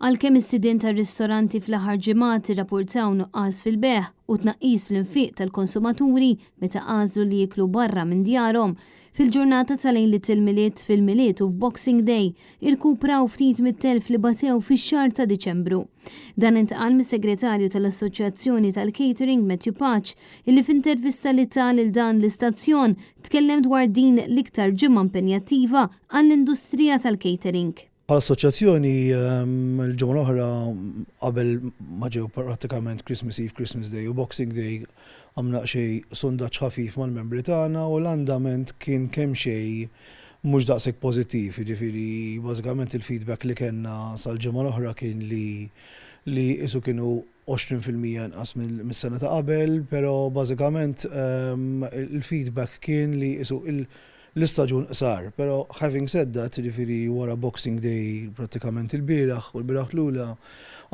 Għalkemm is-sidien tar-ristoranti fl-aħħar ġimgħat irrappurtaw nuqqas fil-beħ u tnaqqis fl-infiq tal-konsumaturi meta għażlu li jiklu barra minn djarhom, fil-ġurnata tal-lejn li tilmiliet fil-miliet u f'Boxing Day irkupraw ftit mit-telf li batew fix-xahar ta' Diċembru. Dan intqal mis-segretarju tal-Assoċjazzjoni tal-Catering Matthew Patch illi f'intervista li tal il dan l-istazzjon tkellem dwar din l-iktar ġimgħa impenjattiva għall-industrija tal-catering. Għal-assoċjazzjoni l-ġimgħa l-oħra qabel ma ġew prattikament Christmas Eve, Christmas Day u Boxing Day għamna xej sondaġġ ħafif mal-membri tagħna u l-andament kien kemm xej mhux daqshekk pożittiv, jiġifieri bażikament il-feedback li kellna sal-ġimgħa l-oħra kien li isu kienu 20% inqas mis-sena ta' qabel, però bażikament il-feedback kien li isu l-istaġun qsar, pero having said that, ġifieri wara Boxing Day prattikament il-bieraħ u l-bieraħ l-ula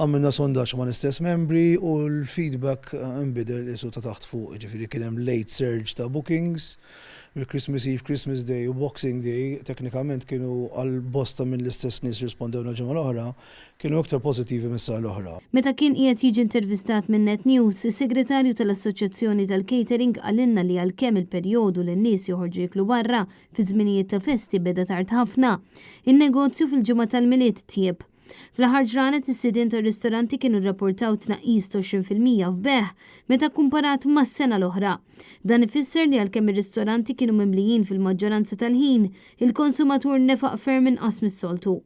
għamilna sondaġġ ma' l-istess membri u l-feedback inbidel isu ta' taħt fuq, ġifieri kien hemm late surge ta' bookings, il-Christmas Eve, Christmas Day u Boxing Day teknikament kienu għal-bosta minn l-istess nies rispondewna ġimgħa l-oħra, kienu aktar pożittivi mis-sena l-oħra. Meta kien qiegħed jiġi intervistat minn Net News, is-segretarju tal-Assoċjazzjoni tal-Catering għalinna li għalkemm il-perjodu li n-nies joħorġu jiklu barra fi żminijiet ta' festi beda tard ħafna. In-negozju fil-ġimgħa tal-miliet tieb. Fl-aħħar ġranet is-sidien tar-ristoranti kienu rrapportaw tnaqqis ta' 20% f'beħ meta kkumparat mas-sena l-oħra. Dan ifisser li għalkemm ir-ristoranti kienu mimlijin fil-maġġoranza tal-ħin, il-konsumatur nefaq ferm inqas mis-soltu.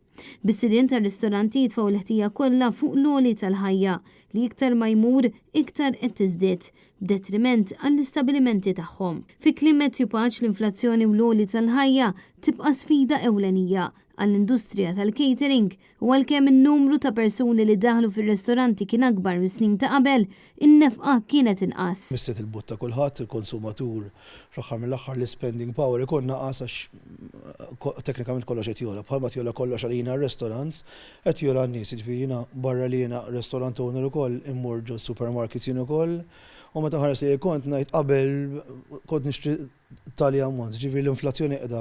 Bis-sidien tar-ristoranti jitfgħu l-ħtija kollha fuq l-għoli tal-ħajja li iktar ma jmur iktar qed tiżdied b'detriment għall-istabilimenti tagħhom. Fi kliem Matthew Patch l-inflazzjoni u l-għoli tal-ħajja tibqa' sfida ewlenija għall-industrija tal-catering u għalkemm in-numru ta' persuni li daħlu fir-ristoranti kien akbar mis-snin ta' qabel, in-nefqa kienet inqas. Misset il-butta kulħadd, il-konsumatur fl-aħħar mill-aħħar l-spending power ikun naqas għax teknikament kollox qed jola. Bħalma tjola kollox għalina r-restaurants, qed jola n-nies, jiġifieri jiena barra li jiena restaurant owner ukoll immur ġo supermarkets jien ukoll u meta ħares li kont ngħid qabel kont nixtri tali ammont, ġifieri l-inflazzjoni qiegħda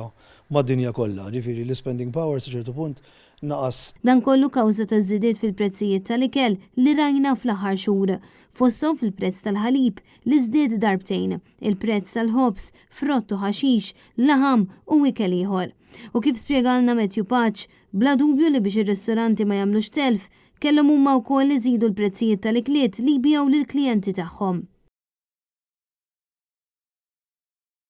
mad-dinja kollha, ġifieri l-spending power sa ċertu punt naqas. Dan kollu kawża ta' żidiet fil-prezzijiet tal-ikel li rajna fl-aħħar xhur. Fosthom fil-prezz tal-ħalib li żdied darbtejn, il-prezz tal-ħobs, frott u ħaxix, laħam u ikel ieħor. U kif spjegalna Matthew Patch, bla dubju li biex ir-ristoranti ma jagħmlux telf, kellhom huma wkoll iżidu l-prezzijiet tal-ikliet li jbigħu lill-klijenti tagħhom.